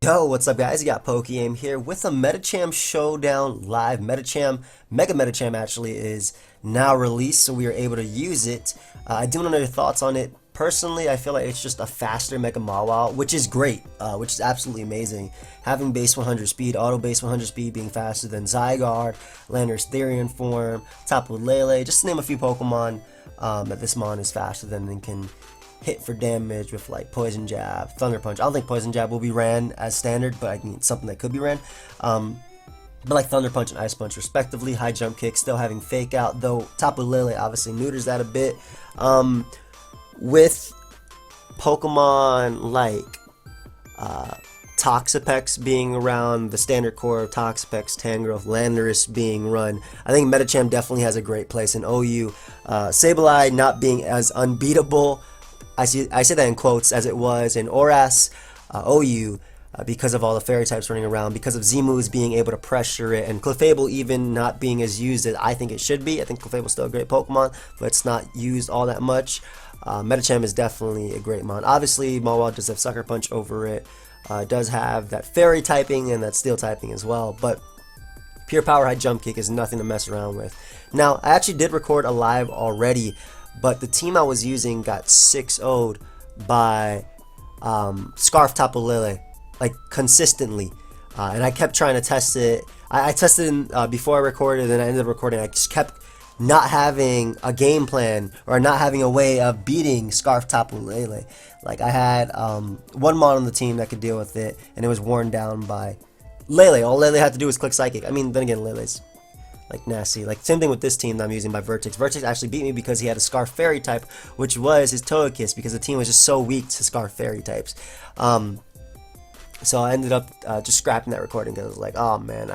Yo, what's up guys? You got PokeaimMD here with a Medicham Showdown live. Medicham, Mega Medicham actually is now released, so we are able to use it. I do want to know your thoughts on it. Personally, I feel like it's just a faster Mega Mawile, which is great, which is absolutely amazing. Having base 100 speed, auto base 100 speed being faster than Zygarde, Landorus Therian form, Tapu Lele, just to name a few Pokemon that this mon is faster than and can hit for damage with like Poison Jab, Thunder Punch. I don't think Poison Jab will be ran as standard, but I mean something that could be ran. But like Thunder Punch and Ice Punch respectively. High Jump Kick, still having Fake Out, though Tapu Lele obviously neuters that a bit. With Pokemon like Toxapex being around, the standard core of Toxapex, Tangrowth, Landorus being run, I think Medicham definitely has a great place in OU. Sableye not being as unbeatable, I say that in quotes, as it was in ORAS, OU, because of all the fairy types running around, because of Zemoos being able to pressure it, and Clefable even not being as used as I think it should be. I think Clefable's still a great Pokemon, but it's not used all that much. Medicham is definitely a great mon. Obviously, Mawile does have Sucker Punch over it. Does have that fairy typing and that steel typing as well, but pure power high jump kick is nothing to mess around with. Now, I actually did record a live already, but the team I was using got 6-0'd by Scarf Tapu Lele, like consistently, and I kept trying to test it. I tested it before I recorded, and I ended up recording. I just kept not having a game plan or not having a way of beating Scarf Tapu Lele. Like I had one mon on the team that could deal with it, and it was worn down by Lele. All Lele had to do was click Psychic. I mean, then again, Lele's like nasty. Like same thing with this team that I'm using by Vertex. Vertex actually beat me because he had a Scarf Fairy type, which was his Togekiss, because the team was just so weak to Scarf Fairy types. So I ended up just scrapping that recording because I was like, oh man,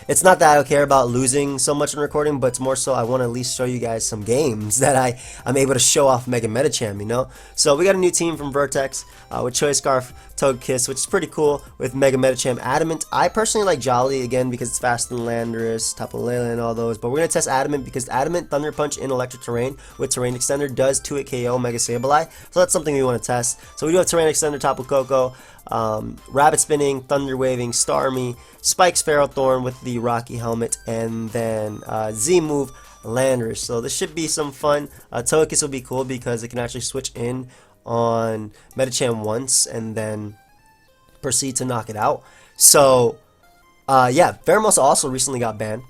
it's not that I don't care about losing so much in recording, but it's more so I want to at least show you guys some games that I'm able to show off Mega Medicham, you know? So we got a new team from Vertex with Choice Scarf, Togekiss, which is pretty cool, with Mega Medicham, Adamant. I personally like Jolly, again, because it's faster than Landorus, Tapu Lele, and all those, but we're going to test Adamant because Adamant, Thunder Punch in Electric Terrain with Terrain Extender does 2-hit KO Mega Sableye, so that's something we want to test. So we do have Terrain Extender, Tapu Koko, Rabbit Spinning, Thunder Waving, Starmie, Spikes Ferrothorn with the Rocky Helmet, and then Z move Landorus. So this should be some fun. Togekiss will be cool because it can actually switch in on Medicham once and then proceed to knock it out. So yeah, Pheromosa also recently got banned,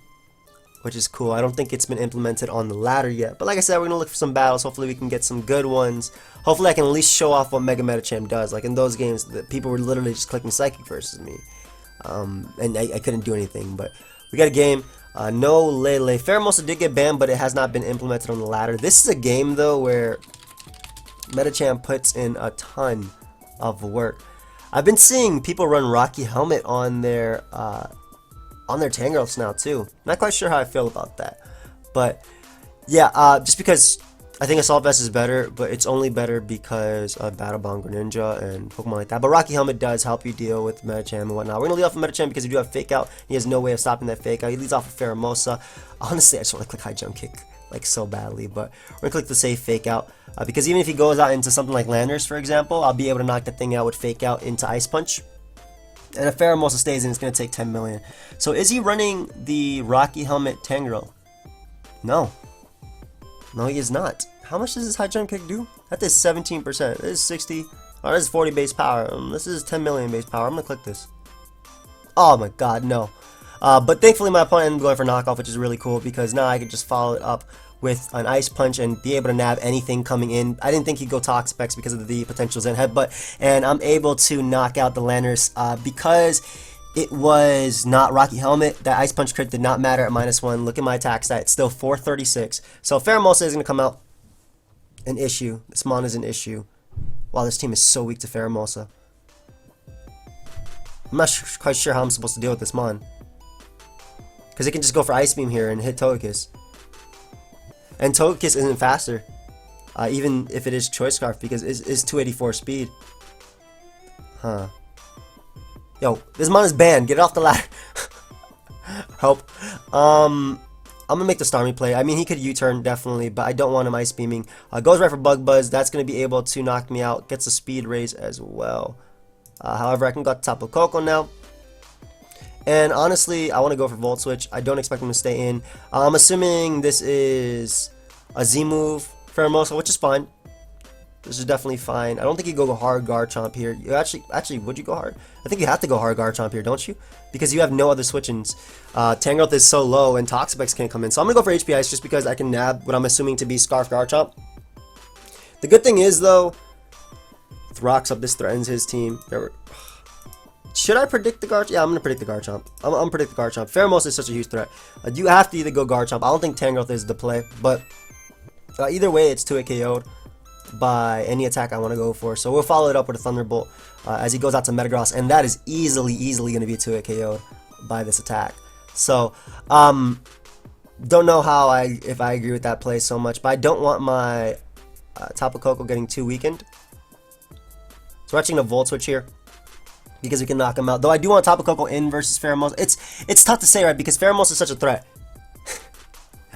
which is cool. I don't think it's been implemented on the ladder yet, but like I said, we're gonna look for some battles. Hopefully we can get some good ones. Hopefully I can at least show off what Mega Medicham does. Like in those games, that people were literally just clicking Psychic versus me, and I couldn't do anything. But we got a game. No Lele. Pheromosa did get banned, but it has not been implemented on the ladder. This is a game though where Medicham puts in a ton of work. I've been seeing people run Rocky Helmet on their Tangrowths now too. Not quite sure how I feel about that, but yeah, just because I think Assault Vest is better, but it's only better because of Battle Bond Greninja and Pokemon like that. But Rocky Helmet does help you deal with Medicham and whatnot. We're gonna lead off with Medicham because we do have Fake Out. He has no way of stopping that Fake Out. He leads off with Pheromosa. Honestly, I just want to click High Jump Kick like so badly, but we're gonna click the safe Fake Out because even if he goes out into something like Landorus, for example, I'll be able to knock that thing out with Fake Out into Ice Punch. And if Pheromosa stays in, it's going to take 10 million. So is he running the Rocky Helmet Tangrowth? No. No, he is not. How much does this high jump kick do? That is 17%. This is 60. Oh, this is 40 base power. This is 10 million base power. I'm going to click this. Oh my god, no. But thankfully my opponent ended up going for knockoff, which is really cool because now I can just follow it up with an Ice Punch and be able to nab anything coming in. I didn't think he'd go Toxapex because of the potential Zen Headbutt, and I'm able to knock out the Landorus because it was not Rocky Helmet. That Ice Punch crit did not matter at -1. Look at my attack stat, it's still 436. So Pheromosa is going to come out an issue. This mon is an issue. Wow, this team is so weak to Pheromosa. I'm not quite sure how I'm supposed to deal with this mon, because it can just go for Ice Beam here and hit Togekiss. And Togekiss isn't faster, even if it is Choice Scarf, because it's 284 speed. Huh. Yo, this mon is banned. Get it off the ladder. Help. I'm gonna make the Starmie play. I mean, he could U-turn definitely, but I don't want him Ice Beaming. Goes right for Bug Buzz. That's gonna be able to knock me out. Gets a speed raise as well. However, I can go to Tapu Koko now. And honestly, I want to go for Volt Switch. I don't expect him to stay in. I'm assuming this is a Z move Pheromosa, which is fine. This is definitely fine. I don't think you go hard Garchomp here. You actually, would you go hard? I think you have to go hard Garchomp here, don't you? Because you have no other switch-ins. Tangrowth is so low, and Toxapex can't come in. So I'm gonna go for HP Ice just because I can nab what I'm assuming to be Scarf Garchomp. The good thing is though, with Rocks Up, this threatens his team. Should I predict the Garchomp? Yeah, I'm gonna predict the Garchomp. I'm gonna predict the Garchomp. Pheromosa is such a huge threat. You have to either go Garchomp. I don't think Tangrowth is the play, but either way, it's 2-hit KO'd by any attack I want to go for. So we'll follow it up with a Thunderbolt as he goes out to Metagross, and that is easily going to be a 2-hit KO'd by this attack. So don't know if I agree with that play so much, but I don't want my Tapu Koko getting too weakened. So we're actually gonna Volt Switch here because we can knock him out. Though I do want Tapu Koko in versus Pheromosa. It's tough to say, right? Because Pheromosa is such a threat.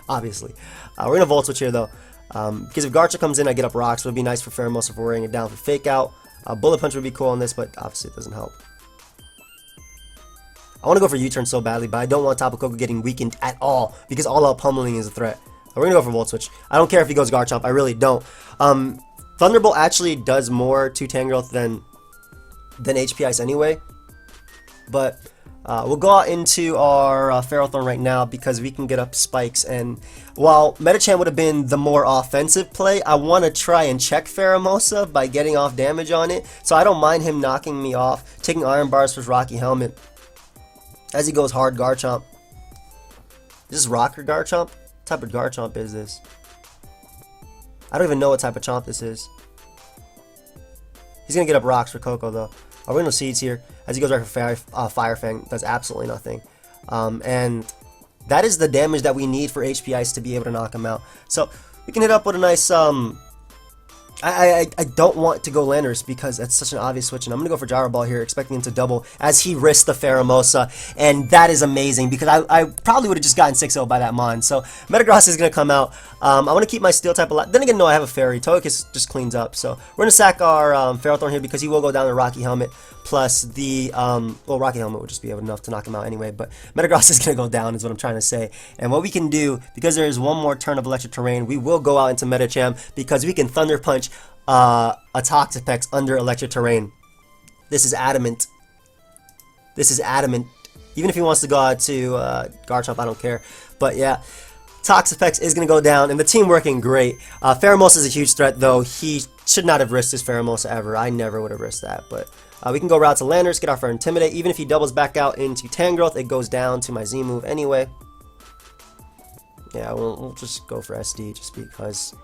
Obviously, we're gonna Volt Switch here though. Because if Garchomp comes in, I get up Rocks. It would be nice for Pheromosa for wearing it down for Fake Out. Bullet Punch would be cool on this, but obviously it doesn't help. I want to go for U-Turn so badly, but I don't want Tapu Koko getting weakened at all because all-out pummeling is a threat. We're going to go for Volt Switch. I don't care if he goes Garchomp. I really don't. Thunderbolt actually does more to Tangrowth than HP Ice anyway. But we'll go out into our Ferrothorn right now because we can get up spikes. And while Medicham would have been the more offensive play, I want to try and check Pheromosa by getting off damage on it. So I don't mind him knocking me off, taking Iron Bars for his Rocky Helmet as he goes hard Garchomp. Is this Rocker Garchomp? What type of Garchomp is this? I don't even know what type of chomp this is. He's going to get up Rocks for Koko though. We're going to Seeds here as he goes right for Fire Fang. Does absolutely nothing. And that is the damage that we need for HP Ice to be able to knock him out. So we can hit up with a nice... I don't want to go Landorus because that's such an obvious switch, and I'm going to go for Gyro Ball here, expecting him to double as he risks the Pheromosa, and that is amazing because I probably would have just gotten 6-0 by that Mon. So Metagross is going to come out. I want to keep my Steel type alive. Then again, no, I have a Fairy. Togekiss just cleans up. So we're going to sack our Ferrothorn here because he will go down to Rocky Helmet, plus the, well, Rocky Helmet would just be enough to knock him out anyway, but Metagross is going to go down is what I'm trying to say. And what we can do, because there is one more turn of Electric Terrain, we will go out into Medicham because we can Thunder Punch a Toxapex under Electric Terrain. This is adamant. This is adamant. Even if he wants to go out to Garchomp, I don't care. But yeah, Toxapex is going to go down, and the team working great. Pheromosa is a huge threat, though. He should not have risked his Pheromosa ever. I never would have risked that. But we can go route to Landorus, get off our Intimidate. Even if he doubles back out into Tangrowth, it goes down to my Z move anyway. Yeah, we'll just go for SD just because...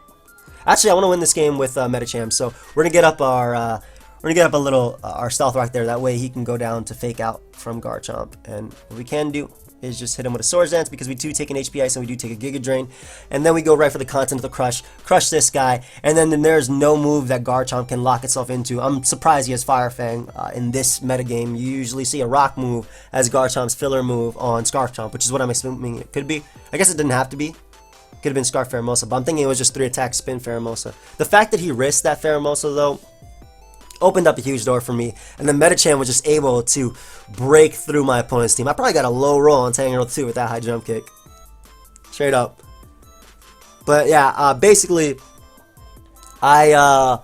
Actually, I want to win this game with Medicham, so we're gonna get up our our Stealth Rock there. That way he can go down to Fake Out from Garchomp, and what we can do is just hit him with a Swords Dance because we do take an HP Ice and we do take a Giga Drain, and then we go right for the Continental Crush, crush this guy, and then there's no move that Garchomp can lock itself into. I'm surprised he has Fire Fang in this metagame. You usually see a Rock move as Garchomp's filler move on Scarf Chomp, which is what I'm assuming it could be. I guess it didn't have to be. Could have been Scarf Pheromosa, but I'm thinking it was just 3-attack spin Pheromosa. The fact that he risked that Pheromosa, though, opened up a huge door for me, and then Medicham was just able to break through my opponent's team. I probably got a low roll on Tangrowth, too, with that high jump kick. Straight up. But, yeah, basically, the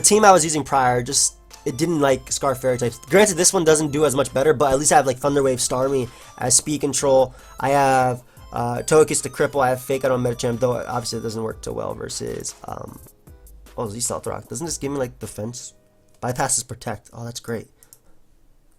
team I was using prior just... It didn't like Scarf Fairy types. Granted, this one doesn't do as much better, but at least I have like Thunder Wave Starmie as speed control. I have Togekiss to cripple. I have Fake Out on Medicham, though obviously it doesn't work so well versus Z-Stealth Rock. Doesn't this give me like defense? Bypasses Protect. Oh, that's great.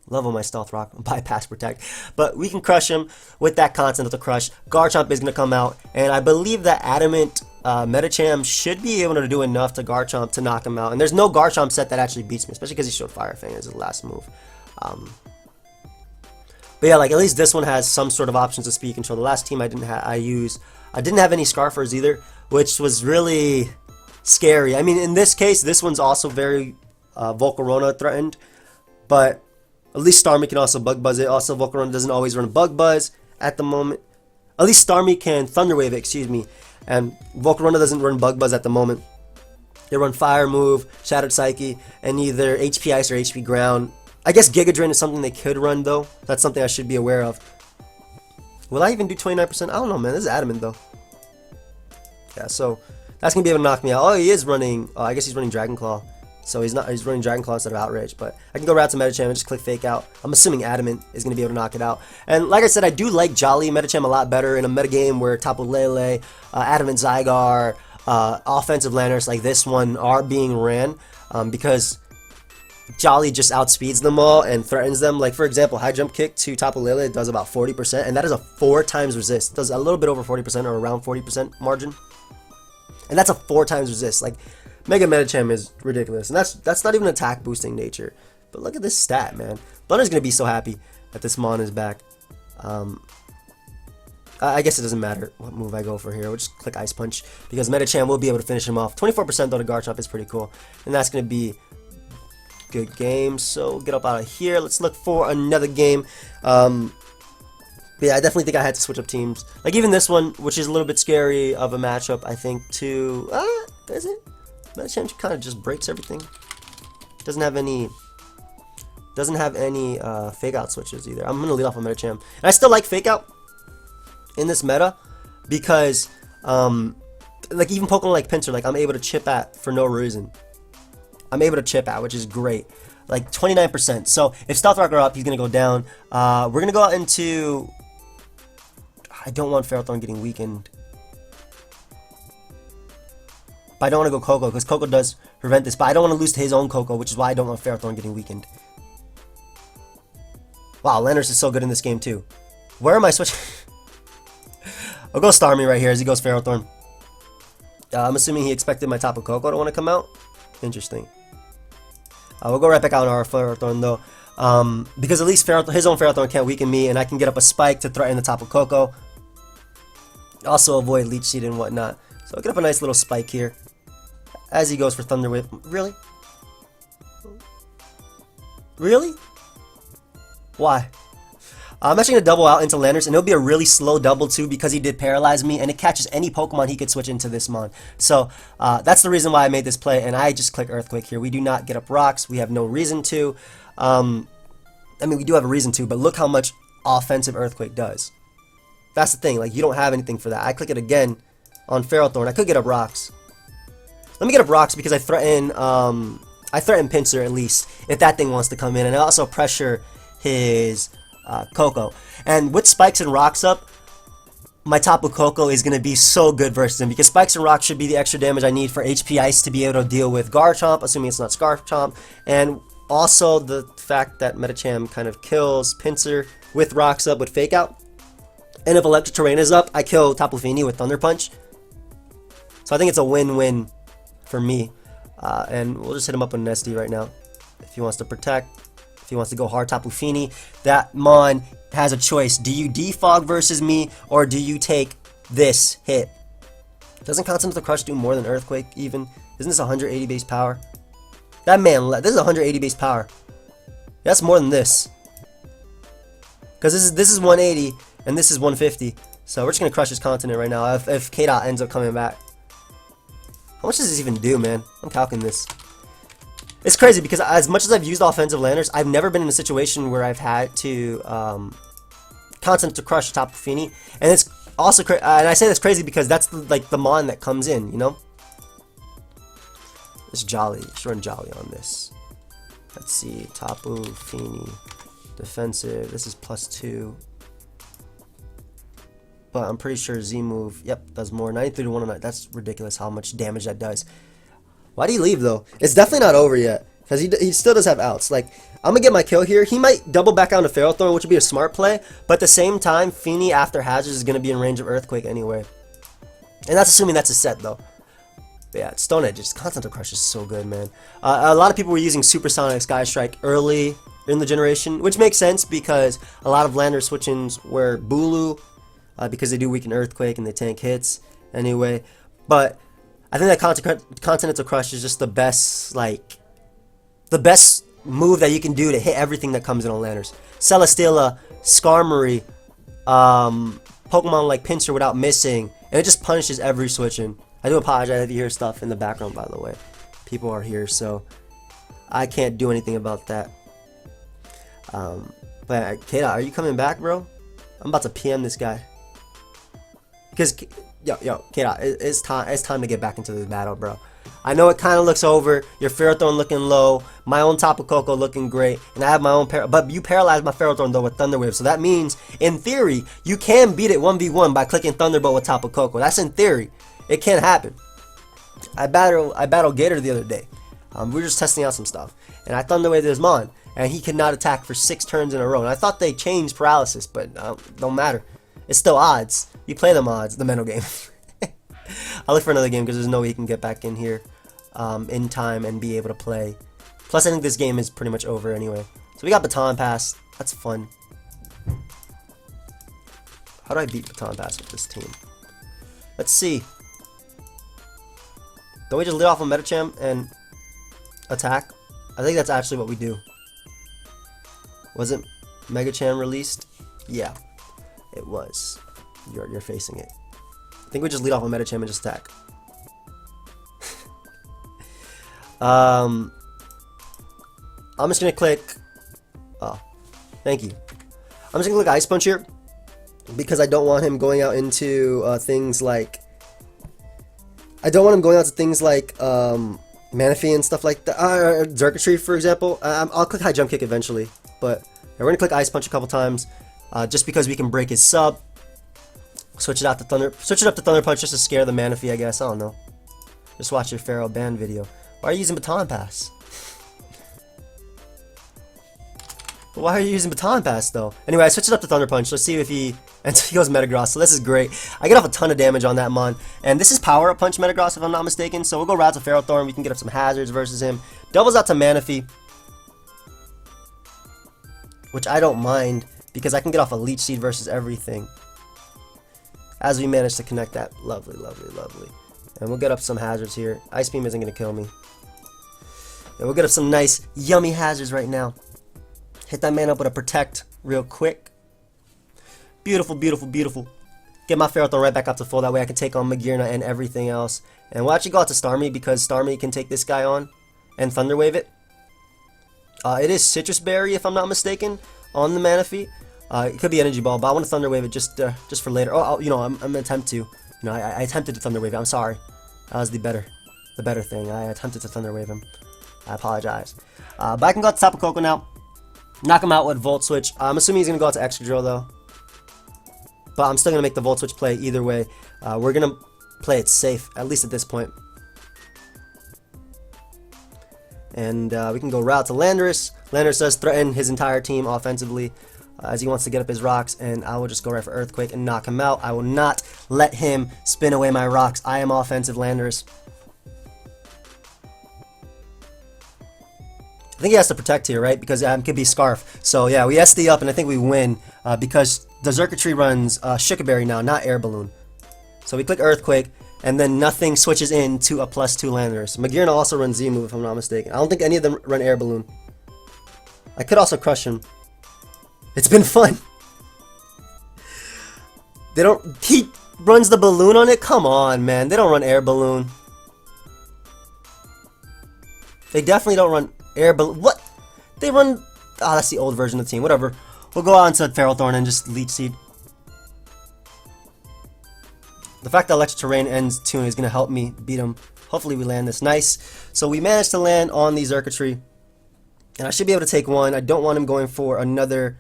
Level my Stealth Rock, bypass Protect. But we can crush him with that Continental Crush. Garchomp is going to come out, and I believe that Adamant Medicham should be able to do enough to Garchomp to knock him out. And there's no Garchomp set that actually beats me, especially because he showed Fire Fang as his last move. But yeah, like at least this one has some sort of options of speed control. The last team I didn't have any Scarfers either, which was really scary. I mean, in this case, this one's also very Volcarona threatened, but at least Starmie can also Bug Buzz it. Also, Volcarona doesn't always run Bug Buzz at the moment. At least Starmie can Thunder Wave it, excuse me. And Volcarona doesn't run Bug Buzz at the moment. They run Fire Move, Shattered Psyche, and either HP Ice or HP Ground. I guess Giga Drain is something they could run though. That's something I should be aware of. Will I even do 29%? I don't know, man. This is Adamant though. Yeah, so that's gonna be able to knock me out. Oh, he is running. I guess he's running Dragon Claw. So he's running Dragon Claw instead of Outrage, but I can go right to Medicham and just click Fake Out. I'm assuming Adamant is going to be able to knock it out. And like I said, I do like Jolly Medicham a lot better in a metagame where Tapu Lele, Adamant Zygar, offensive landers like this one are being ran because Jolly just outspeeds them all and threatens them. Like for example, High Jump Kick to Tapu Lele does about 40%, and that is a 4 times resist. It does a little bit over 40% or around 40% margin. And that's a 4 times resist. Like Mega Medicham is ridiculous, and that's not even attack boosting nature. But look at this stat, man. Blunder's gonna be so happy that this Mon is back. I guess it doesn't matter what move I go for here. We'll just click Ice Punch because Medicham will be able to finish him off. 24% though to Garchomp is pretty cool, and that's gonna be good game. So get up out of here. Let's look for another game. But yeah, I definitely think I had to switch up teams. Like even this one, which is a little bit scary of a matchup, I think to is it? Medicham kind of just breaks everything. Doesn't have any fake out switches either. I'm gonna lead off on Medicham, and I still like fake out in this meta because like even Pokemon like Pinsir, like I'm able to chip at for no reason. I'm able to chip at, which is great. Like 29%. So if Stealth Rock are up, he's gonna go down. We're gonna go out into. I don't want Ferrothorn getting weakened. But I don't want to go Coco, because Coco does prevent this. But I don't want to lose to his own Coco, which is why I don't want Ferrothorn getting weakened. Wow, Landers is so good in this game, too. Where am I switching? I'll go Starmie right here as he goes Ferrothorn. I'm assuming he expected my Tapu Koko to want to come out. Interesting. We'll go right back out on our Ferrothorn, though. Because at least his own Ferrothorn can't weaken me, and I can get up a Spike to threaten the Tapu Koko. Also avoid Leech Seed and whatnot. So I'll get up a nice little Spike here as he goes for Thunder Wave. Really? Really? Why? I'm actually going to double out into Landers, and it'll be a really slow double too because he did paralyze me, and it catches any Pokemon he could switch into this Mon. So that's the reason why I made this play, and I just click Earthquake here. We do not get up rocks. We have no reason to. I mean, we do have a reason to, but look how much offensive Earthquake does. That's the thing. Like, you don't have anything for that. I click it again on Ferrothorn. I could get up rocks. Let me get up rocks because I threaten Pinsir at least if that thing wants to come in, and I also pressure his Coco. And with Spikes and Rocks up, my Tapu Koko is going to be so good versus him because Spikes and Rocks should be the extra damage I need for HP Ice to be able to deal with Garchomp, assuming it's not Scarfchomp, and also the fact that Medicham kind of kills Pinsir with Rocks up with Fake Out. And if Electric Terrain is up, I kill Tapu Fini with Thunder Punch. So I think it's a win-win for me. And we'll just hit him up with an SD right now. If he wants to protect, if he wants to go hard Tapu Fini, that Mon has a choice. Do you defog versus me, or do you take this hit? Doesn't Continental Crush do more than Earthquake even? Isn't this 180 base power? That man, this is 180 base power. That's more than this. Because this is 180, and this is 150. So we're just going to crush his continent right now if K-Dot ends up coming back. How much does this even do, man? I'm calculating this. It's crazy because as much as I've used offensive landers, I've never been in a situation where I've had to continent to crush Tapu Fini. And it's also and I say that's crazy because that's the Mon that comes in, you know? This Jolly. Let's run Jolly on this. Let's see. Tapu Fini. Defensive. This is +2. But I'm pretty sure Z move, yep, does more. 93 to 109. That's ridiculous how much damage that does. Why do you leave though? It's definitely not over yet. Because he still does have outs. Like, I'm gonna get my kill here. He might double back down to Ferrothorn, which would be a smart play. But at the same time, Fini after Hazards is gonna be in range of Earthquake anyway. And that's assuming that's a set though. But yeah, Stone Edge, just Continental Crush is so good, man. A lot of people were using Supersonic Sky Strike early in the generation, which makes sense because a lot of lander switch-ins were Bulu, because they do weaken Earthquake and they tank hits anyway. But I think that Continental Crush is just the best, the best move that you can do to hit everything that comes in on landers. Celesteela, Skarmory, Pokemon like Pinsir without missing, and it just punishes every switch in. I do apologize if you hear stuff in the background, by the way. people are here, so I can't do anything about that. But Kata, are you coming back, bro? I'm about to PM this guy. Because, yo, Kata, it's time to get back into this battle, bro. I know it kind of looks over. Your Ferrothorn looking low. My own Tapu Koko looking great. And I have my own but you paralyzed my Ferrothorn, though, with Thunder Wave. So that means, in theory, you can beat it 1v1 by clicking Thunderbolt with Tapu Koko. That's in theory. It can happen. I battled Gator the other day. We were just testing out some stuff. And I Thunder Waved his Mon. And he could not attack for 6 turns in a row. And I thought they changed paralysis, but don't matter. It's still odds. You play them odds, the mental game. I'll look for another game because there's no way he can get back in here in time and be able to play. Plus, I think this game is pretty much over anyway. So we got Baton Pass. That's fun. How do I beat Baton Pass with this team? Let's see. Don't we just lead off on Medicham and attack? I think that's actually what we do. Wasn't Medicham released? Yeah, it was. You're facing it. I think we just lead off on Medicham and just attack. I'm just gonna click. Oh, thank you. I'm just gonna click Ice Punch here because I don't want him going out into things like. I don't want him going out to things like Manaphy and stuff like that. Circuitry, for example. I'll click High Jump Kick eventually, but we're gonna click Ice Punch a couple times, just because we can break his sub. Switch it up to Thunder Punch just to scare the Manaphy, I guess. I don't know. Just watch your Pharaoh Band video. Why are you using Baton Pass? Why are you using Baton Pass though? Anyway, I switched it up to Thunder Punch. Let's see if he goes Metagross. So this is great. I get off a ton of damage on that Mon. And this is Power Up Punch Metagross if I'm not mistaken. So we'll go route to Ferrothorn. We can get up some hazards versus him. Doubles out to Manaphy, which I don't mind because I can get off a Leech Seed versus everything. As we manage to connect that. Lovely, lovely, lovely. And we'll get up some hazards here. Ice Beam isn't going to kill me. And we'll get up some nice, yummy hazards right now. Hit that man up with a Protect real quick. Beautiful, beautiful, beautiful. Get my Ferrothorn right back up to full. That way I can take on Magearna and everything else. And we'll actually go out to Starmie because Starmie can take this guy on and Thunder Wave it. It is Citrus Berry if I'm not mistaken on the Manaphy. It could be Energy Ball, but I want to Thunder Wave it just for later. Oh, you know, I'm gonna attempt to. You know, I attempted to Thunder Wave it. I'm sorry. That was the better thing. I attempted to Thunder Wave him. I apologize. But I can go out to Tapu Koko now. Knock him out with Volt Switch. I'm assuming he's gonna go out to Excadrill though. But I'm still gonna make the Volt Switch play either way. We're gonna play it safe, at least at this point. And we can go route to Landorus. Landorus does threaten his entire team offensively. As he wants to get up his rocks, and I will just go right for Earthquake and knock him out. I will not let him spin away my rocks. I am offensive Landorus. I think he has to Protect here, right? Because it could be Scarf. So yeah, we SD up, and I think we win because the Circuitry runs Sugar Berry now, not Air Balloon. So we click Earthquake, and then nothing switches into a +2 Landorus. Magearna also runs Z-Move, if I'm not mistaken. I don't think any of them run Air Balloon. I could also crush him. It's been fun. They don't. He runs the balloon on it? Come on, man. They don't run Air Balloon. They definitely don't run Air Balloon. What? They run. Oh, that's the old version of the team. Whatever. We'll go on to Ferrothorn and just Leech Seed. The fact that Electric Terrain ends tune is going to help me beat him. Hopefully we land this nice. So we managed to land on the Xurkitree. And I should be able to take one. I don't want him going for another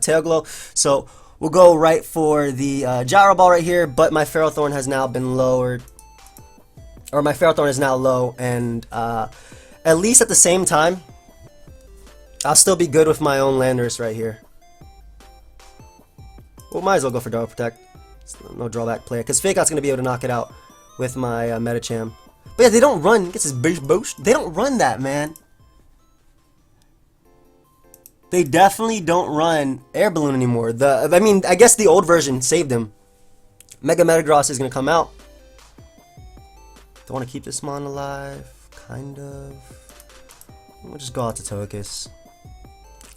Tail Glow. So we'll go right for the Gyro Ball right here. But my Ferrothorn has now been lowered. Or my Ferrothorn is now low. And at least at the same time, I'll still be good with my own Landorus right here. Well, might as well go for Double Protect. No drawback play. Because Fake Out's going to be able to knock it out with my Medicham. But yeah, they don't run. Gets his boost. They don't run that, man. They definitely don't run Air Balloon anymore. I mean, I guess the old version saved him. Mega Metagross is going to come out. Do I want to keep this Mon alive? Kind of. We'll just go out to Togekiss.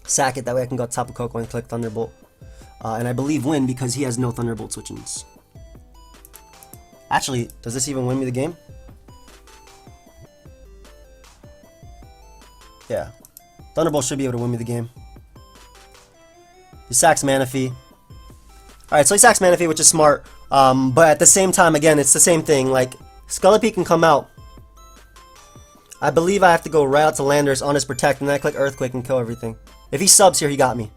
Sack it. That way I can go to Tapu Koko and click Thunderbolt. And I believe win because he has no Thunderbolt switch-ins. Actually, does this even win me the game? Yeah. Thunderbolt should be able to win me the game. He sacks Manaphy. Alright, so he sacks Manaphy, which is smart. But at the same time, again, it's the same thing. Like, Scullipede can come out. I believe I have to go right out to Landers on his Protect, and then I click Earthquake and kill everything. If he subs here, he got me.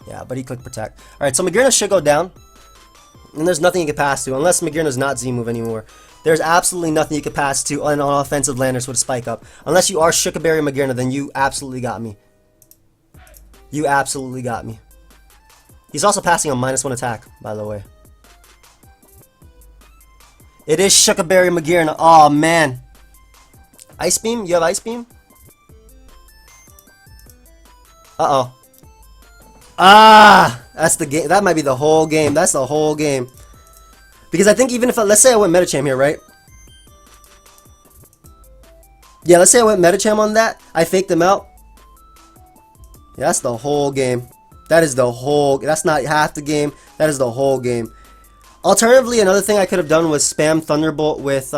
Yeah, but he clicked Protect. Alright, so Magearna should go down. And there's nothing you can pass to, unless Magearna's not Z-move anymore. There's absolutely nothing you can pass to on offensive Landers with a Spike Up. Unless you are Shookaberry Magearna, then you absolutely got me. You absolutely got me. He's also passing on -1 attack, by the way. It is Shookaberry Magearna. Oh man. Ice Beam? You have Ice Beam? Uh-oh. Ah! That's the game. That might be the whole game. That's the whole game. Because I think even if let's say I went Medicham here, right? Yeah, let's say I went Medicham on that. I faked him out. Yeah, that's the whole game. That is the whole. That's not half the game. That is the whole game. Alternatively, another thing I could have done was spam Thunderbolt with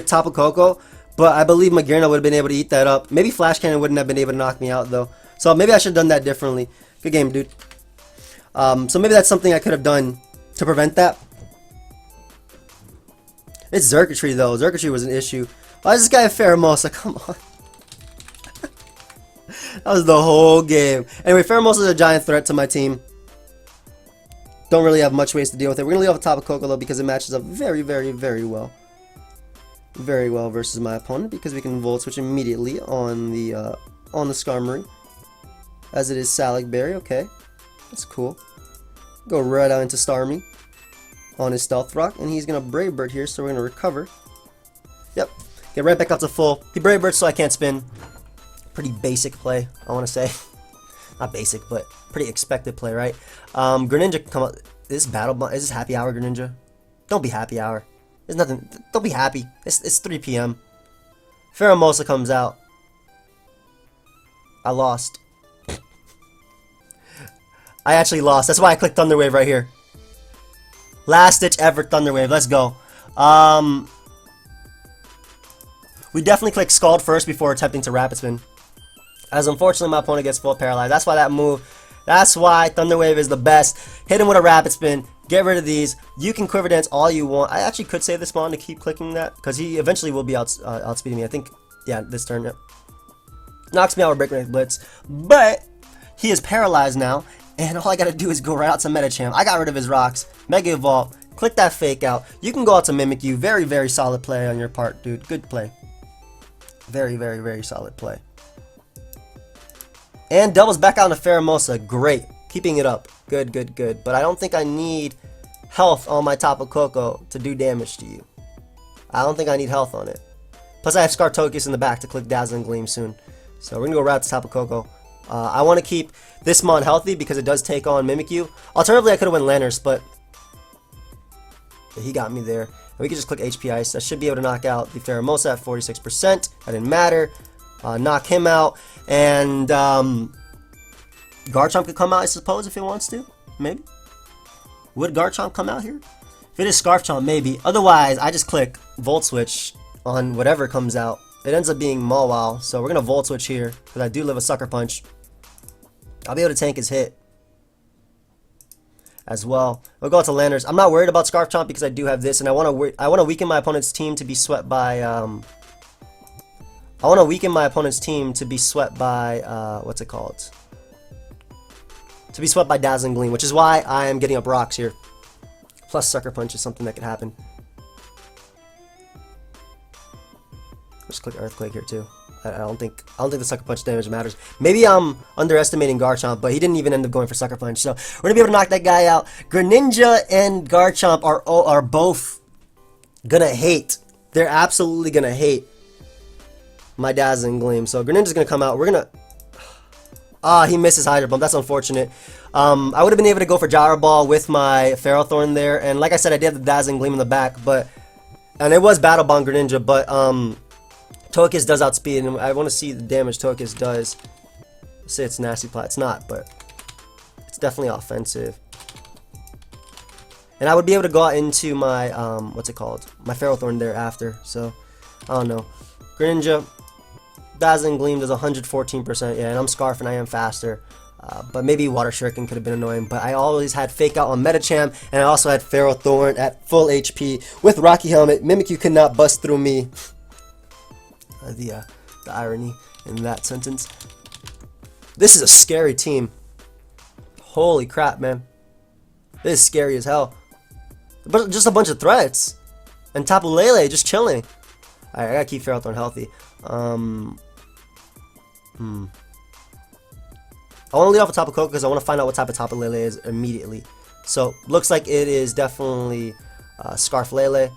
Tapu Koko, but I believe Magearna would have been able to eat that up. Maybe Flash Cannon wouldn't have been able to knock me out though. So maybe I should have done that differently. Good game, dude. So maybe that's something I could have done to prevent that. It's Xurkitree though. Xurkitree was an issue. Why is this guy a Pheromosa? Come on. That was the whole game. Anyway, Pheromosa is a giant threat to my team. Don't really have much ways to deal with it. We're going to leave off the Tapu Koko though because it matches up very, very, very well. Very well versus my opponent because we can Volt Switch immediately on the Skarmory. As it is Salac Berry. Okay. That's cool. Go right out into Starmie on his Stealth Rock. And he's going to Brave Bird here, so we're going to recover. Yep. Get right back up to full. He Brave Bird so I can't spin. Pretty basic play, I want to say. Not basic, but pretty expected play, right? Greninja can come out. Is this is this Happy Hour, Greninja? Don't be Happy Hour. There's nothing. Don't be happy. It's 3 p.m. Pheromosa comes out. I lost. I actually lost. That's why I clicked Thunder Wave right here. Last ditch ever Thunder Wave. Let's go. We definitely click Scald first before attempting to Rapid Spin. As unfortunately my opponent gets full paralyzed. That's why that move. That's why Thunder Wave is the best. Hit him with a Rapid Spin. Get rid of these. You can Quiver Dance all you want. I actually could save the spawn to keep clicking that because he eventually will be outspeeding me. I think, yeah, this turn. Yep. Knocks me out with Break Rank Blitz, but he is paralyzed now, and all I gotta do is go right out to Medicham. I got rid of his rocks. Mega Evolve. Click that Fake Out. You can go out to Mimikyu. Very, very solid play on your part, dude. Good play. Very, very, very solid play. And doubles back out into Pheromosa. Great. Keeping it up. Good, good, good. But I don't think I need health on my Tapu Koko to do damage to you. I don't think I need health on it. Plus I have Skartokius in the back to click Dazzling Gleam soon. So we're going to go right to Tapu Koko. I want to keep this mon healthy because it does take on Mimikyu. Alternatively, I could have went Lanners, but he got me there. And we can just click HP Ice. I should be able to knock out the Pheromosa at 46%. That didn't matter. Knock him out. And Garchomp could come out, I suppose, if it wants to. Maybe. Would Garchomp come out here? If it is Scarf Chomp, maybe. Otherwise, I just click Volt Switch on whatever comes out. It ends up being Mawile, so we're going to Volt Switch here, because I do live a Sucker Punch. I'll be able to tank his hit as well. We'll go out to Lanners. I'm not worried about Scarf Chomp because I do have this, and I want to weaken my opponent's team to be swept by what's it called? To be swept by Dazzling Gleam, which is why I am getting up rocks here. Plus Sucker Punch is something that could happen. Just click Earthquake here too. I don't think the Sucker Punch damage matters. Maybe I'm underestimating Garchomp, but he didn't even end up going for Sucker Punch. So we're gonna be able to knock that guy out. Greninja and Garchomp are both gonna hate. They're absolutely gonna hate my Dazzling Gleam. So Greninja's gonna come out. We're gonna. He misses Hydro Pump. That's unfortunate. I would have been able to go for Gyro Ball with my Ferrothorn there, and like I said, I did have the Dazzling Gleam in the back, and it was Battle Bond Greninja, but Togekiss does outspeed, and I want to see the damage Togekiss does. Let's say it's Nasty Plot. It's not, but it's definitely offensive. And I would be able to go out into my what's it called? My Ferrothorn there after. So I don't know. Greninja, Dazzling Gleam does 114%. Yeah, and I'm Scarf and I am faster. But maybe Water Shuriken could have been annoying. But I always had Fake Out on Medicham, and I also had Ferrothorn at full HP with Rocky Helmet. Mimikyu could not bust through me. The irony in that sentence. This is a scary team. Holy crap, man. This is scary as hell. But just a bunch of threats. And Tapu Lele just chilling. Alright, I gotta keep Ferrothorn healthy. I want to lead off with Tapu Koko because I want to find out what type of Tapu Lele is immediately. So, looks like it is definitely Scarf Lele.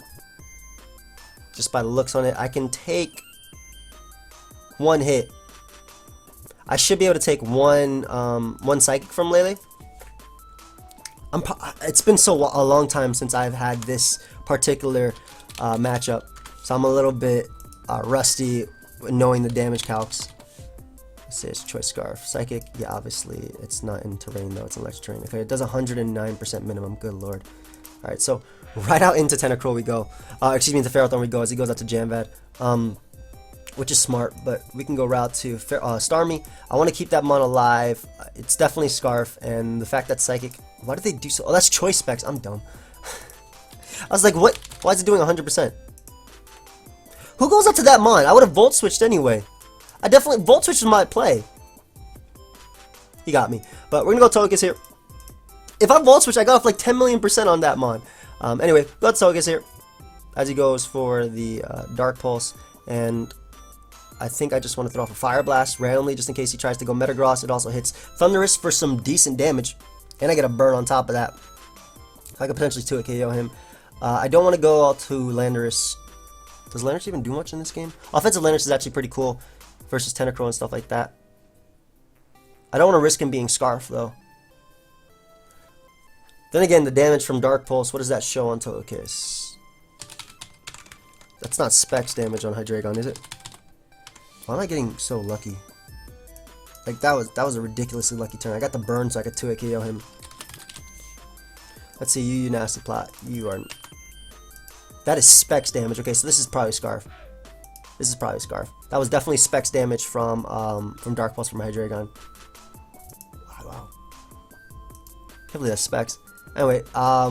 Just by the looks on it. I can take one hit. I should be able to take one Psychic from Lele. It's been a long time since I've had this particular matchup. So I'm a little bit rusty knowing the damage calcs. Let's say it's Choice Scarf. Psychic, yeah, obviously it's not in terrain though, it's in electric terrain. Okay, it does 109% minimum, good lord. Alright, so right out into Tentacruel we go. Excuse me, into Ferrothorn we go as he goes out to Jamvad. Which is smart, but we can go route to Starmie. I want to keep that mon alive. It's definitely Scarf, and the fact that Psychic, why did they do so? Oh, that's Choice Specs, I'm dumb. I was like, what? Why is it doing 100%? Who goes up to that mon? I would have Volt Switched anyway. I definitely, Volt Switch is my play. He got me. But we're going to go Togekiss here. If I Volt Switch, I got off like 10 million% on that mon. Anyway, go to Togekiss here. As he goes for the Dark Pulse. And I think I just want to throw off a Fire Blast randomly just in case he tries to go Metagross. It also hits Thunderous for some decent damage. And I get a burn on top of that. I could potentially 2-hit KO him. I don't want to go out to Landorus. Does Landorus even do much in this game? Offensive Landorus is actually pretty cool versus Tentacruel and stuff like that. I don't want to risk him being Scarf though. Then again, the damage from Dark Pulse, what does that show on Togekiss? That's not Specs damage on Hydreigon, is it? Why am I getting so lucky? Like that was a ridiculously lucky turn. I got the burn so I could 2-hit KO him. Let's see, you nasty plot. You are. That is Specs damage. Okay, so this is probably Scarf. This is probably Scarf. That was definitely Specs damage from Dark Pulse from Hydreigon. Wow. Can't believe that's Specs. Anyway, I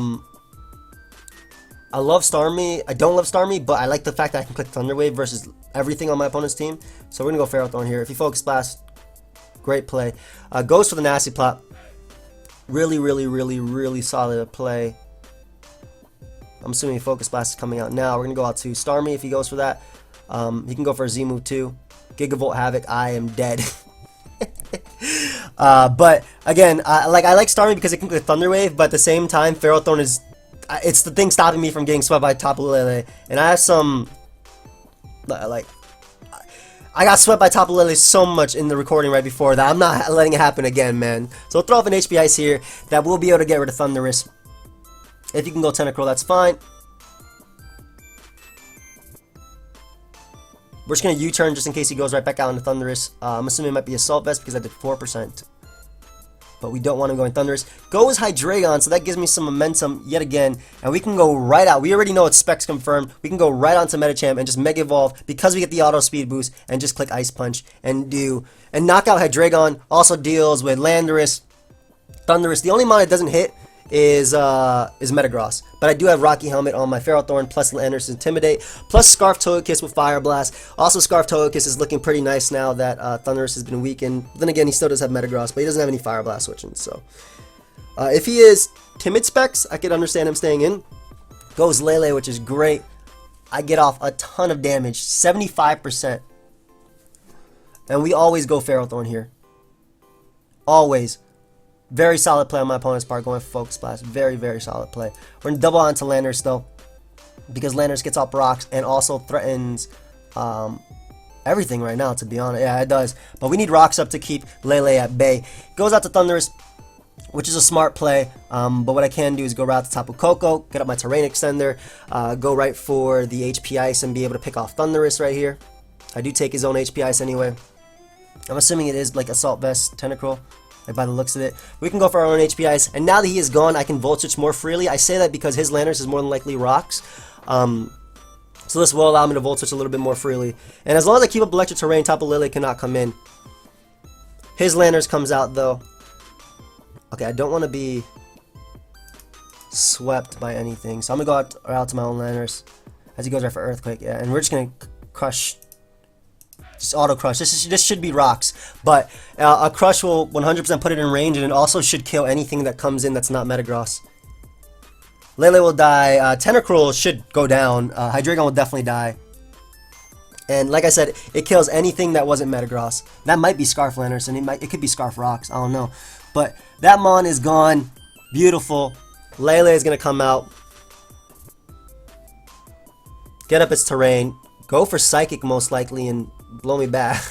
love Starmie. I don't love Starmie, but I like the fact that I can click Thunder Wave versus everything on my opponent's team. So we're gonna go Ferrothorn here. If he Focus Blast, great play. Goes for the nasty plot. Really solid play. I'm assuming Focus Blast is coming out now. We're going to go out to Starmie if he goes for that. He can go for a Z-move too. Gigavolt Havoc, I am dead. But again, I like Starmie because it can click Thunder Wave, but at the same time, Ferrothorn is... it's the thing stopping me from getting swept by Tapu Lele. And I have some... like... I got swept by Tapu Lele so much in the recording right before that I'm not letting it happen again, man. So we'll throw off an HP Ice here that will be able to get rid of Thunderous. If you can go Tentacruel, that's fine. We're just going to U-turn just in case he goes right back out into Thunderous. I'm assuming it might be Assault Vest because I did 4%. But we don't want him going Thunderous. Goes Hydreigon, so that gives me some momentum yet again. And we can go right out. We already know it's Specs confirmed. We can go right onto Medicham and just Mega Evolve because we get the auto speed boost and just click Ice Punch and knock out Hydreigon. Also deals with Landorus, Thunderous. The only mon it doesn't hit is Metagross. But I do have Rocky Helmet on my Ferrothorn, plus Landorus Intimidate, plus Scarf Togekiss with Fire Blast. Also, Scarf Togekiss is looking pretty nice now that Thunderous has been weakened. Then again, he still does have Metagross, but he doesn't have any Fire Blast switching. So, if he is Timid Specs, I could understand him staying in. Goes Lele, which is great. I get off a ton of damage, 75%. And we always go Ferrothorn here. Always. Very solid play on my opponent's part, going for Focus Blast. Very solid play. We're going to double on to Landorus, though, because Landorus gets off rocks and also threatens everything right now, to be honest. Yeah, it does. But we need rocks up to keep Lele at bay. Goes out to Thunderous, which is a smart play. But what I can do is go right to Tapu Koko, get up my Terrain Extender, go right for the HP Ice and be able to pick off Thunderous right here. I do take his own HP Ice anyway. I'm assuming it is like Assault Vest Tentacruel. Like by the looks of it. We can go for our own HP Ice. And now that he is gone, I can Volt Switch more freely. I say that because his Landorus is more than likely rocks. So this will allow me to Volt Switch a little bit more freely. And as long as I keep up Electric Terrain, Tapu Lele cannot come in. His Landers comes out though. Okay, I don't want to be swept by anything. So I'm going to go out to my own Landers. As he goes right for Earthquake. Yeah, and we're just going to crush. Just auto crush. This should be rocks. But a crush will 100% put it in range. And it also should kill anything that comes in that's not Metagross. Lele will die. Tentacruel should go down. Hydreigon will definitely die. And like I said, it kills anything that wasn't Metagross. That might be Scarflanders, and it could be Scarf Rocks. I don't know. But that Mon is gone. Beautiful. Lele is going to come out. Get up its terrain. Go for Psychic most likely and blow me back.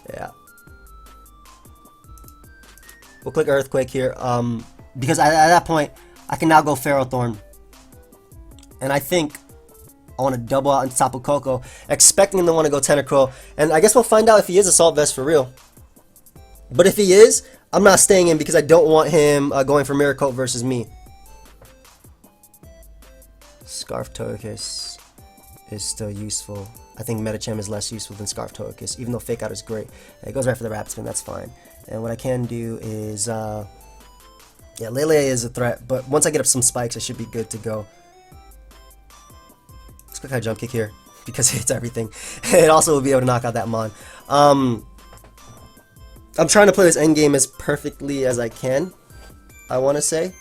Yeah. We'll click Earthquake here. Because at that point, I can now go Ferrothorn. And I think I want to double out into Tapu Koko, expecting him to want to go Tentacruel. And I guess we'll find out if he is Assault Vest for real. But if he is, I'm not staying in because I don't want him going for Miracle versus me. Scarf Togekiss is still useful. I think Medicham is less useful than Scarf Togekiss, even though Fake Out is great. It goes right for the Rapid Spin, that's fine. And what I can do is... yeah, Lele is a threat, but once I get up some spikes, I should be good to go. Let's click High Jump Kick here, because it hits everything. It also will be able to knock out that Mon. I'm trying to play this endgame as perfectly as I can, I want to say.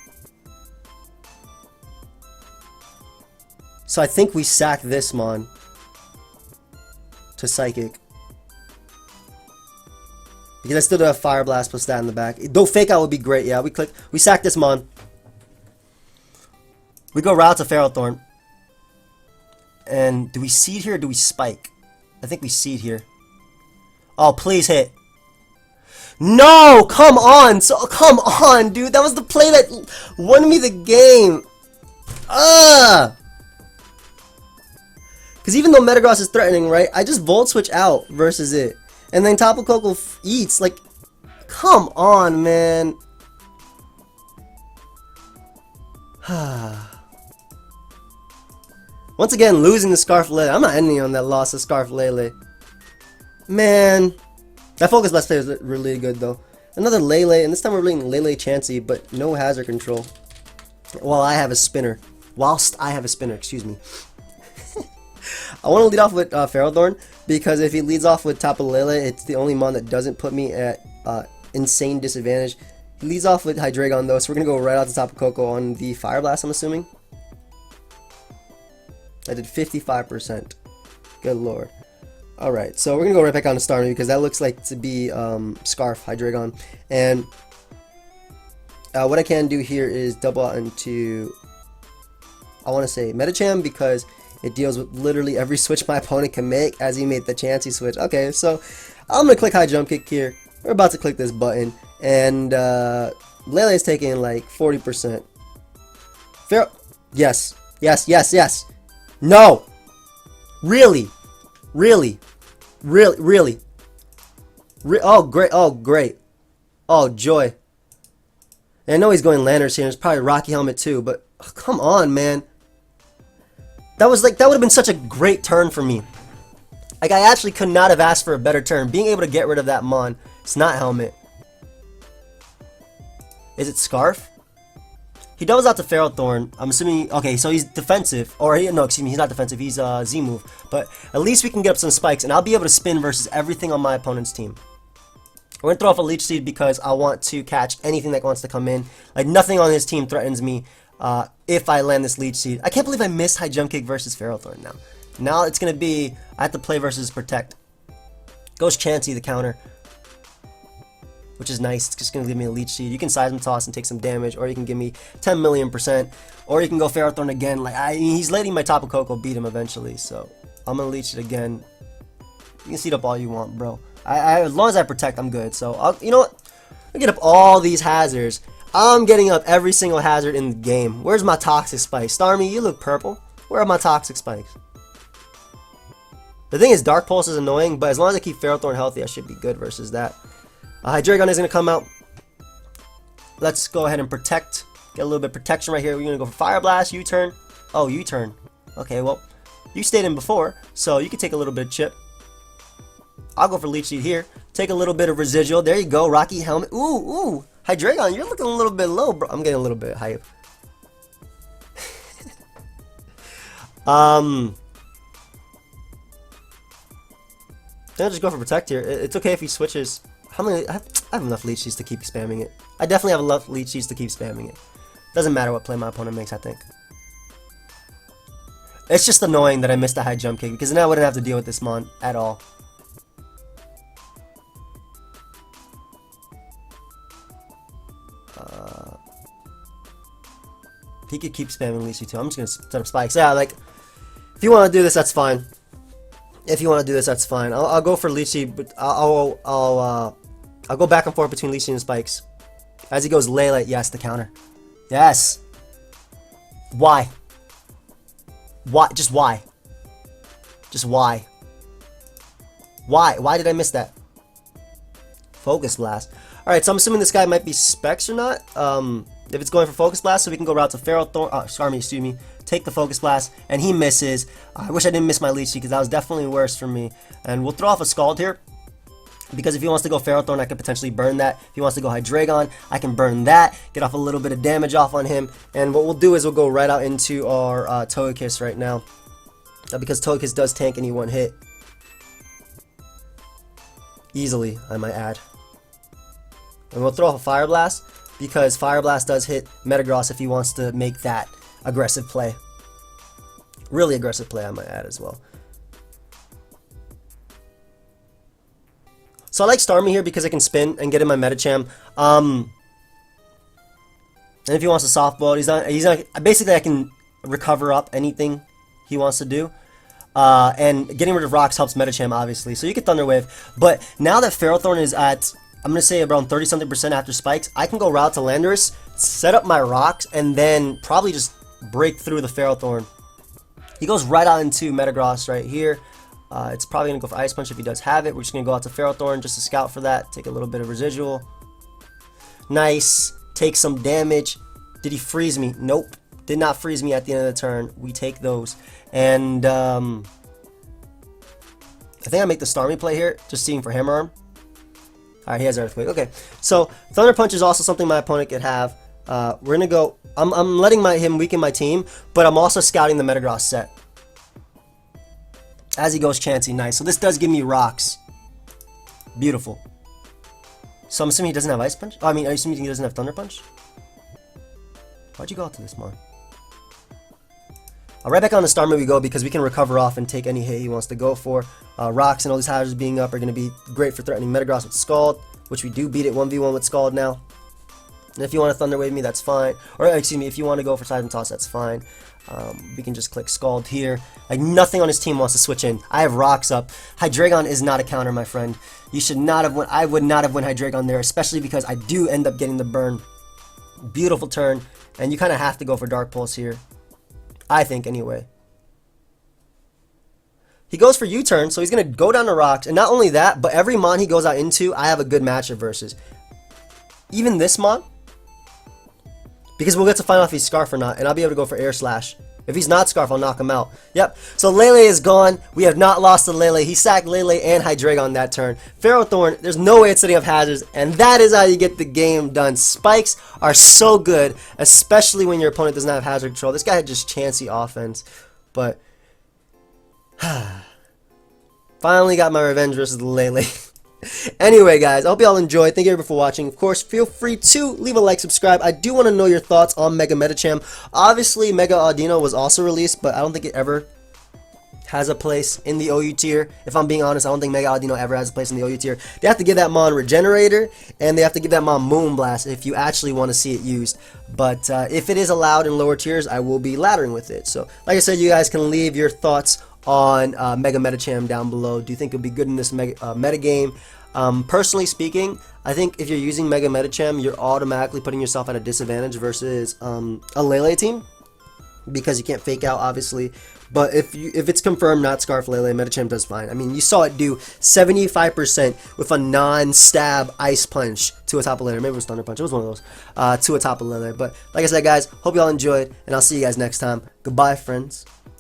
So I think we sack this Mon to Psychic. Because I still do have Fire Blast plus that in the back. Though Fake Out would be great, yeah. We sack this Mon. We go route to Ferrothorn. And do we seed here or do we spike? I think we seed here. Oh, please hit. No! Come on! Come on, dude! That was the play that won me the game! Because even though Metagross is threatening, right? I just Volt Switch out versus it. And then Tapu Koko eats, like, come on, man. Once again, losing the Scarf Lele. I'm not ending on that loss of Scarf Lele. Man. That Focus Blast play was really good, though. Another Lele, and this time we're playing Lele Chansey, but no hazard control. While I have a spinner. Whilst I have a spinner, excuse me. I want to lead off with Ferrothorn, because if he leads off with Tapu Lele, it's the only Mon that doesn't put me at insane disadvantage. He leads off with Hydreigon though, so we're going to go right out to Tapu Koko on the Fire Blast, I'm assuming. I did 55%. Good lord. Alright, so we're going to go right back on to Starmie, because that looks like to be Scarf Hydreigon. And what I can do here is double out into, I want to say Medicham, because it deals with literally every switch my opponent can make, as he made the Chansey switch. Okay, so I'm going to click High Jump Kick here. We're about to click this button. And Lele is taking like 40%. Yes. Yes, yes, yes. No! Really? Really? Really? Really? Oh, great. Oh, great. Oh, joy. And I know he's going Landers here. There's probably Rocky Helmet too, but oh, come on, man. That would have been such a great turn for me. Like, I actually could not have asked for a better turn. Being able to get rid of that Mon. It's not Helmet. Is it Scarf? He doubles out to Ferrothorn. I'm assuming, okay, so he's defensive. Or, no, excuse me, he's not defensive. He's Z-move. But at least we can get up some spikes, and I'll be able to spin versus everything on my opponent's team. We're going to throw off a Leech Seed because I want to catch anything that wants to come in. Like, nothing on his team threatens me. If I land this Leech Seed. I can't believe I missed High Jump Kick versus Ferrothorn now. Now it's going to be, I have to play versus Protect. Goes Chansey, the counter. Which is nice. It's just going to give me a Leech Seed. You can Seismic Toss and take some damage, or you can give me 10 million%. Or you can go Ferrothorn again. Like, he's letting my Tapu Koko beat him eventually, so I'm going to Leech it again. You can seed up all you want, bro. As long as I Protect, I'm good. So, you know what? I'll get up all these hazards. I'm getting up every single hazard in the game. Where's my Toxic Spikes? Starmie, you look purple. Where are my Toxic Spikes? The thing is, Dark Pulse is annoying, but as long as I keep Ferrothorn healthy, I should be good versus that. Hydreigon is going to come out. Let's go ahead and Protect. Get a little bit of protection right here. We're going to go for Fire Blast, U-turn. Oh, U-turn. Okay, well, you stayed in before, so you can take a little bit of chip. I'll go for Leech Seed here. Take a little bit of residual. There you go. Rocky Helmet. Ooh. Hydreigon, you're looking a little bit low, bro. I'm getting a little bit hype. Then I'll just go for Protect here. It's okay if he switches. How many? I have enough Leech Seeds to keep spamming it. I definitely have enough Leech Seeds to keep spamming it. Doesn't matter what play my opponent makes, I think. It's just annoying that I missed a high jump kick, because then I wouldn't have to deal with this mon at all. He could keep spamming Leech Seed too. I'm just gonna set up spikes. Yeah, like, if you want to do this, that's fine. If you want to do this, that's fine. I'll go for Leech Seed, but I'll go back and forth between Leech Seed and spikes. As he goes Lele, yes, the counter. Yes. Why? Why? Just why? Just why? Why? Why did I miss that? Focus Blast. Alright, so I'm assuming this guy might be Specs or not. If it's going for Focus Blast, so we can go route to Ferrothorn. Excuse me. Take the Focus Blast, and he misses. I wish I didn't miss my Leech Seed, because that was definitely worse for me. And we'll throw off a Scald here, because if he wants to go Ferrothorn, I could potentially burn that. If he wants to go Hydreigon, I can burn that, get off a little bit of damage off on him. And what we'll do is we'll go right out into our Togekiss right now, because Togekiss does tank any one hit. Easily, I might add. And we'll throw off a Fire Blast, because Fire Blast does hit Metagross if he wants to make that aggressive play. Really aggressive play, I might add as well. So I like Starmie here because I can spin and get in my Medicham. And if he wants to softball, he's not. Basically, I can recover up anything he wants to do. And getting rid of rocks helps Medicham, obviously. So you can Thunder Wave. But now that Ferrothorn is at, I'm going to say around 30-something% after spikes, I can go route to Landorus, set up my rocks, and then probably just break through the Ferrothorn. He goes right out into Metagross right here. It's probably going to go for Ice Punch if he does have it. We're just going to go out to Ferrothorn just to scout for that. Take a little bit of residual. Nice. Take some damage. Did he freeze me? Nope. Did not freeze me at the end of the turn. We take those. And I think I make the Starmie play here, just seeing for Hammer Arm. Alright, he has Earthquake. Okay. So Thunder Punch is also something my opponent could have. We're going to go... I'm letting him weaken my team, but I'm also scouting the Metagross set. As he goes Chansey, nice. So this does give me rocks. Beautiful. So I'm assuming he doesn't have Ice Punch? Oh, I mean, are you assuming he doesn't have Thunder Punch? Why'd you go out to this, Mon? Right back on the Starmie we go, because we can recover off and take any hit he wants to go for. Rocks and all these hazards being up are going to be great for threatening Metagross with Scald, which we do beat it 1v1 with Scald now. And if you want to Thunder Wave me, that's fine. Or, excuse me, if you want to go for Seismic Toss, that's fine. We can just click Scald here. Like, nothing on his team wants to switch in. I have rocks up. Hydreigon is not a counter, my friend. You should not have won. I would not have won Hydreigon there, especially because I do end up getting the burn. Beautiful turn. And you kind of have to go for Dark Pulse here. I think, anyway. He goes for U-turn, so he's going to go down the rocks. And not only that, but every Mon he goes out into, I have a good matchup versus. Even this Mon. Because we'll get to find out if he's Scarf or not, and I'll be able to go for Air Slash. If he's not Scarf, I'll knock him out. Yep, so Lele is gone. We have not lost to Lele. He sacked Lele and Hydreigon that turn. Ferrothorn, there's no way it's setting up hazards, and that is how you get the game done. Spikes are so good, especially when your opponent doesn't have hazard control. This guy had just Chansey offense, but... finally got my revenge versus Lele. Anyway, guys, I hope you all enjoyed. Thank you everyone for watching. Of course, feel free to leave a like, subscribe. I do want to know your thoughts on Mega Medicham. Obviously, Mega Audino was also released, but I don't think it ever has a place in the OU tier. If I'm being honest, I don't think Mega Audino ever has a place in the OU tier. They have to give that Mon Regenerator, and they have to give that Mon Moonblast if you actually want to see it used. But if it is allowed in lower tiers, I will be laddering with it. So, like I said, you guys can leave your thoughts on Mega Medicham down below. Do you think it'll be good in this meta game? Personally speaking, I think if you're using Mega Medicham, you're automatically putting yourself at a disadvantage versus a Lele team. because you can't fake out, obviously. But if it's confirmed not Scarf Lele, Medicham does fine. I mean, you saw it do 75% with a non-stab Ice Punch to a Tapu Lele. Maybe it was Thunder Punch. It was one of those to a Tapu Lele. But like I said, guys, hope y'all enjoyed, and I'll see you guys next time. Goodbye, friends.